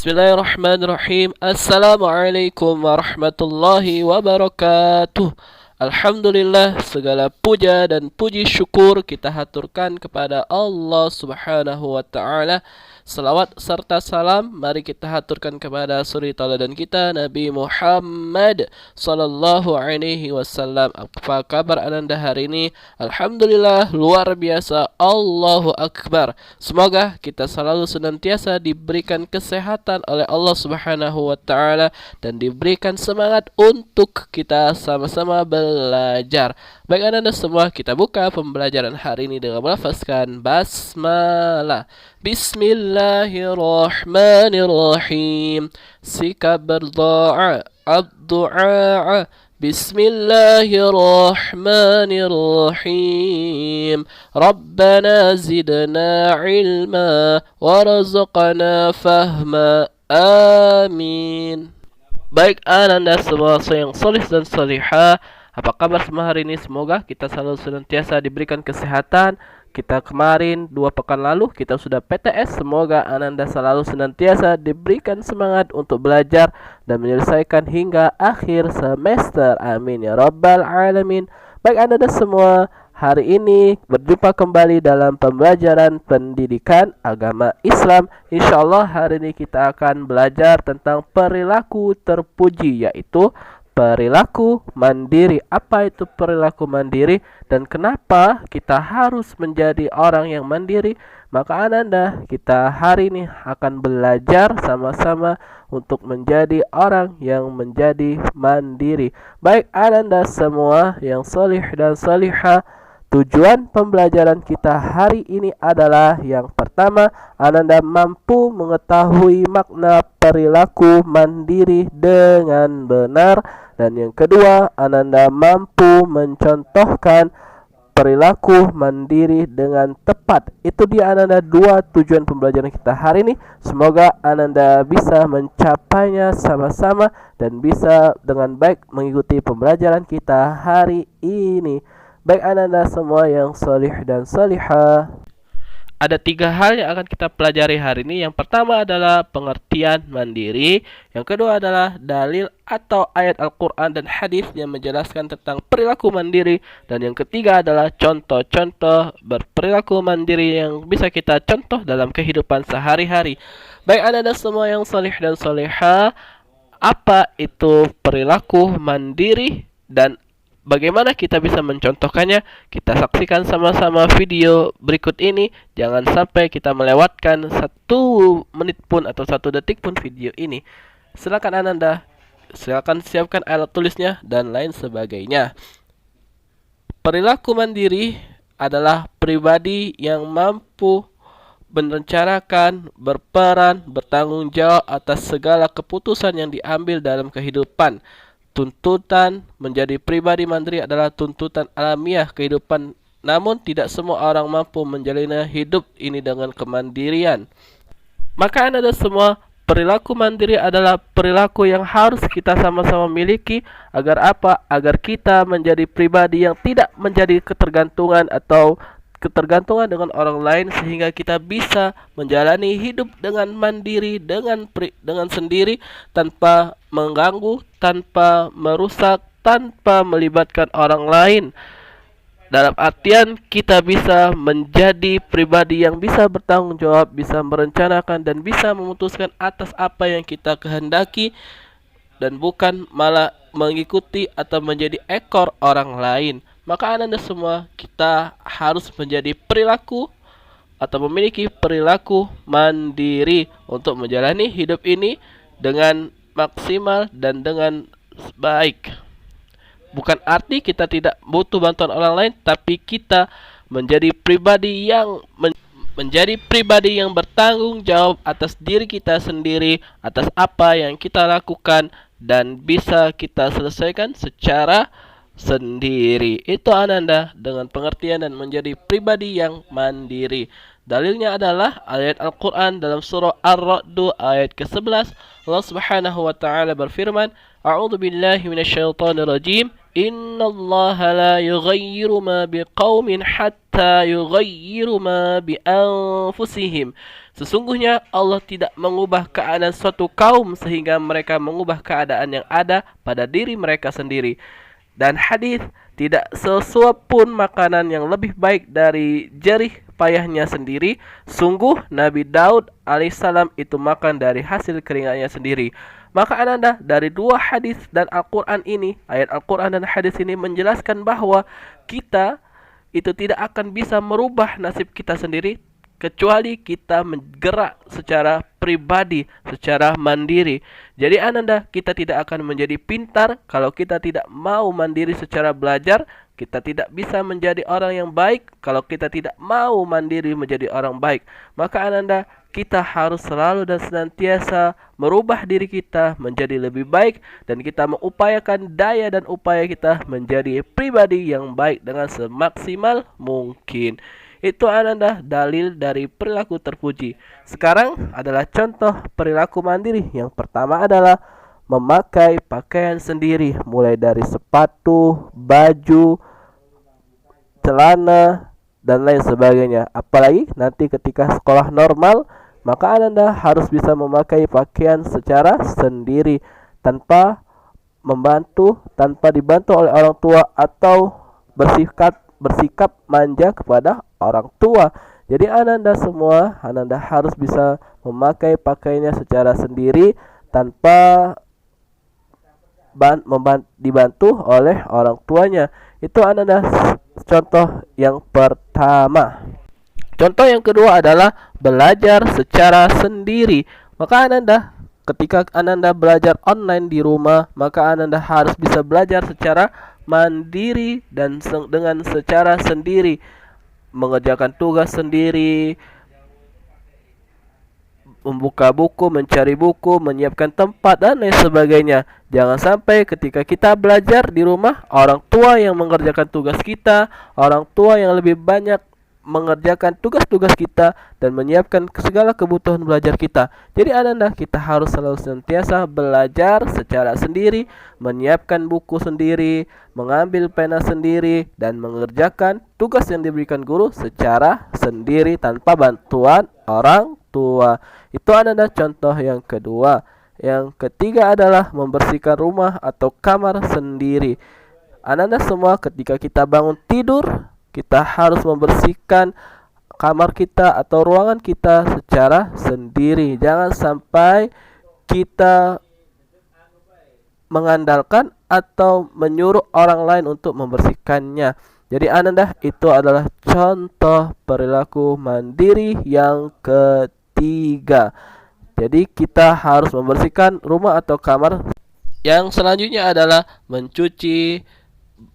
Bismillahirrahmanirrahim. Assalamualaikum warahmatullahi wabarakatuh. Alhamdulillah, segala puja dan puji syukur kita haturkan kepada Allah Subhanahu wa taala. Salawat serta salam mari kita haturkan kepada suri tauladan kita Nabi Muhammad sallallahu alaihi wasallam. Apa kabar Ananda hari ini? Alhamdulillah, luar biasa. Allahu akbar. Semoga kita selalu senantiasa diberikan kesehatan oleh Allah Subhanahu wa taala dan diberikan semangat untuk kita sama-sama belajar. Baik Ananda semua, kita buka pembelajaran hari ini dengan melafazkan basmalah. Bismillahirrahmanirrahim. Sikap berdoa, ad-du'a. Bismillahirrahmanirrahim. Rabbana zidna ilma warzuqna fahma. Amin. Baik Ananda semua yang solih dan solihah, apa kabar semua hari ini? Semoga kita selalu senantiasa diberikan kesehatan. Kita kemarin 2 pekan lalu kita sudah PTS. Semoga Ananda selalu senantiasa diberikan semangat untuk belajar dan menyelesaikan hingga akhir semester. Amin ya rabbal alamin. Baik Ananda semua, hari ini berjumpa kembali dalam pembelajaran pendidikan agama Islam. Insyaallah hari ini kita akan belajar tentang perilaku terpuji, yaitu perilaku mandiri. Apa itu perilaku mandiri dan kenapa kita harus menjadi orang yang mandiri? Maka Ananda, kita hari ini akan belajar sama-sama untuk menjadi orang yang menjadi mandiri. Baik Ananda semua yang solih dan solihah, tujuan pembelajaran kita hari ini adalah yang pertama, Ananda mampu mengetahui makna perilaku mandiri dengan benar. Dan yang kedua, Ananda mampu mencontohkan perilaku mandiri dengan tepat. Itu dia Ananda 2 tujuan pembelajaran kita hari ini. Semoga Ananda bisa mencapainya sama-sama dan bisa dengan baik mengikuti pembelajaran kita hari ini. Baik Ananda semua yang solih dan solihah, ada 3 hal yang akan kita pelajari hari ini. Yang pertama adalah pengertian mandiri. Yang kedua adalah dalil atau ayat Al-Quran dan hadis yang menjelaskan tentang perilaku mandiri. Dan yang ketiga adalah contoh-contoh berperilaku mandiri yang bisa kita contoh dalam kehidupan sehari-hari. Baik Anda semua yang solih dan solehah, apa itu perilaku mandiri dan bagaimana kita bisa mencontohkannya? Kita saksikan sama-sama video berikut ini. Jangan sampai kita melewatkan 1 menit pun atau 1 detik pun video ini. Silakan Ananda, silakan siapkan alat tulisnya dan lain sebagainya. Perilaku mandiri adalah pribadi yang mampu merencanakan, berperan, bertanggung jawab atas segala keputusan yang diambil dalam kehidupan. Tuntutan menjadi pribadi mandiri adalah tuntutan alamiah kehidupan, namun tidak semua orang mampu menjalani hidup ini dengan kemandirian. Maka Anda semua, perilaku mandiri adalah perilaku yang harus kita sama-sama miliki. Agar apa? Agar kita menjadi pribadi yang tidak menjadi ketergantungan dengan orang lain, sehingga kita bisa menjalani hidup dengan mandiri, dengan sendiri, tanpa mengganggu, tanpa merusak, tanpa melibatkan orang lain. Dalam artian kita bisa menjadi pribadi yang bisa bertanggung jawab, bisa merencanakan dan bisa memutuskan atas apa yang kita kehendaki, dan bukan malah mengikuti atau menjadi ekor orang lain. Maka Anda semua, kita harus menjadi perilaku atau memiliki perilaku mandiri untuk menjalani hidup ini dengan maksimal dan dengan baik. Bukan arti kita tidak butuh bantuan orang lain, tapi kita menjadi pribadi yang bertanggung jawab atas diri kita sendiri, atas apa yang kita lakukan, dan bisa kita selesaikan secara sendiri. Itu Ananda dengan pengertian dan menjadi pribadi yang mandiri. Dalilnya adalah ayat Al-Quran dalam surah Ar-Ra'd ayat ke-11. Allah Subhanahu wa taala berfirman, A'udzu billahi minasyaitonir rajim. Innallaha la yughayyiru ma biqaumin hatta yughayyiru ma bi anfusihim. Sesungguhnya Allah tidak mengubah keadaan suatu kaum sehingga mereka mengubah keadaan yang ada pada diri mereka sendiri. Dan hadis, tidak sesuap pun makanan yang lebih baik dari jerih payahnya sendiri. Sungguh Nabi Daud alaihissalam itu makan dari hasil keringatnya sendiri. Maka Ananda, dari dua hadis dan Al-Quran ini, ayat Al-Quran dan hadis ini menjelaskan bahwa kita itu tidak akan bisa merubah nasib kita sendiri kecuali kita bergerak secara pribadi, secara mandiri. Jadi Ananda, kita tidak akan menjadi pintar kalau kita tidak mau mandiri secara belajar. Kita tidak bisa menjadi orang yang baik kalau kita tidak mau mandiri menjadi orang baik. Maka Ananda, kita harus selalu dan senantiasa merubah diri kita menjadi lebih baik, dan kita mengupayakan daya dan upaya kita menjadi pribadi yang baik dengan semaksimal mungkin. Itu Ananda dalil dari perilaku terpuji. Sekarang adalah contoh perilaku mandiri. Yang pertama adalah memakai pakaian sendiri, mulai dari sepatu, baju, celana, dan lain sebagainya. Apalagi nanti ketika sekolah normal, maka Ananda harus bisa memakai pakaian secara sendiri tanpa dibantu oleh orang tua atau bersikap manja kepada orang tua. Jadi Ananda harus bisa memakai pakaiannya secara sendiri tanpa dibantu oleh orang tuanya. Itu Ananda contoh yang pertama. Contoh yang kedua adalah belajar secara sendiri. Maka Ananda, ketika Ananda belajar online di rumah, maka Ananda harus bisa belajar secara mandiri dan dengan secara sendiri, mengerjakan tugas sendiri, membuka buku, mencari buku, menyiapkan tempat, dan lain sebagainya. Jangan sampai ketika kita belajar di rumah, orang tua yang mengerjakan tugas kita, orang tua yang lebih banyak mengerjakan tugas-tugas kita dan menyiapkan segala kebutuhan belajar kita. Jadi Ananda, kita harus selalu senantiasa belajar secara sendiri, menyiapkan buku sendiri, mengambil pena sendiri, dan mengerjakan tugas yang diberikan guru secara sendiri tanpa bantuan orang tua. Itu Ananda contoh yang kedua. Yang ketiga adalah membersihkan rumah atau kamar sendiri. Ananda semua, ketika kita bangun tidur, kita harus membersihkan kamar kita atau ruangan kita secara sendiri. Jangan sampai kita mengandalkan atau menyuruh orang lain untuk membersihkannya. Jadi Ananda, itu adalah contoh perilaku mandiri yang ketiga. Jadi kita harus membersihkan rumah atau kamar. Yang selanjutnya adalah mencuci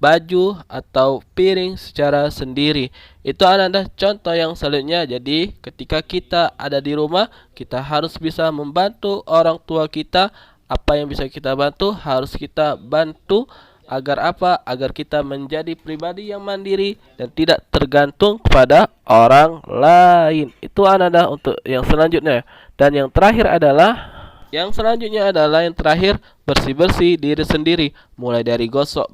baju atau piring secara sendiri. Itu Ananda contoh yang selanjutnya. Jadi ketika kita ada di rumah, kita harus bisa membantu orang tua kita. Apa yang bisa kita bantu, harus kita bantu. Agar apa? Agar kita menjadi pribadi yang mandiri dan tidak tergantung kepada orang lain. Itu Ananda untuk yang selanjutnya. Dan yang selanjutnya adalah yang terakhir, bersih-bersih diri sendiri. Mulai dari gosok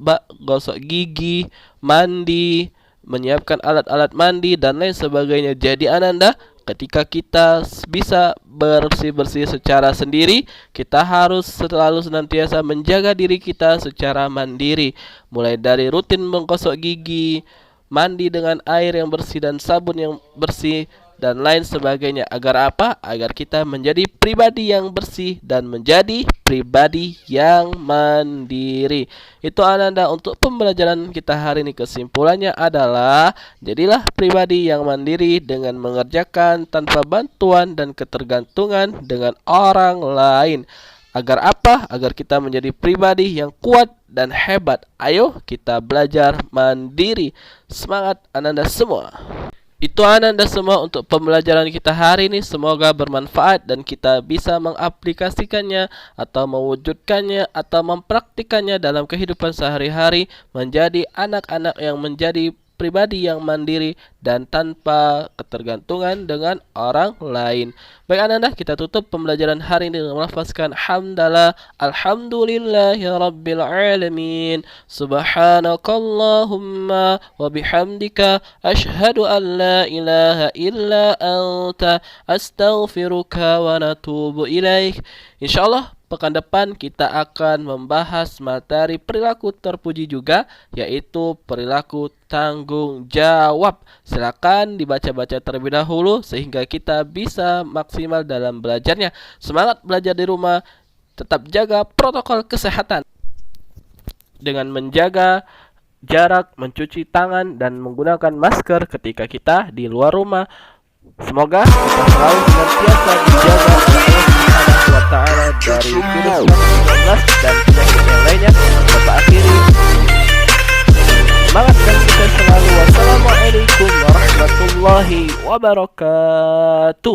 gigi, mandi, menyiapkan alat-alat mandi, dan lain sebagainya. Jadi Ananda, ketika kita bisa bersih-bersih secara sendiri, kita harus selalu senantiasa menjaga diri kita secara mandiri. Mulai dari rutin menggosok gigi, mandi dengan air yang bersih dan sabun yang bersih, dan lain sebagainya. Agar apa? Agar kita menjadi pribadi yang bersih dan menjadi pribadi yang mandiri. Itu Ananda untuk pembelajaran kita hari ini. Kesimpulannya adalah, jadilah pribadi yang mandiri dengan mengerjakan tanpa bantuan dan ketergantungan dengan orang lain. Agar apa? Agar kita menjadi pribadi yang kuat dan hebat. Ayo kita belajar mandiri. Semangat Ananda semua. Itu Ananda semua untuk pembelajaran kita hari ini. Semoga bermanfaat dan kita bisa mengaplikasikannya atau mewujudkannya atau mempraktikannya dalam kehidupan sehari-hari, menjadi anak-anak yang menjadi pribadi yang mandiri dan tanpa ketergantungan dengan orang lain. Baik Ananda, kita tutup pembelajaran hari ini dengan melafazkan hamdalah, alhamdulillahi rabbil alamin, subhanakallahumma wa bihamdika asyhadu an la ilaha illa anta astaghfiruka wa natubu ilaik. Insyaallah pekan depan kita akan membahas materi perilaku terpuji juga, yaitu perilaku tanggung jawab. Silakan dibaca-baca terlebih dahulu sehingga kita bisa maksimal dalam belajarnya. Semangat belajar di rumah, tetap jaga protokol kesehatan dengan menjaga jarak, mencuci tangan, dan menggunakan masker ketika kita di luar rumah. Semoga kita selalu senantiasa dijaga oleh Allah Subhanahu wa Ta'ala dari virus COVID-19 dan penyakit yang lainnya. Kita akhiri, semangat dan kita selalu. Wassalamualaikum warahmatullahi wabarakatuh.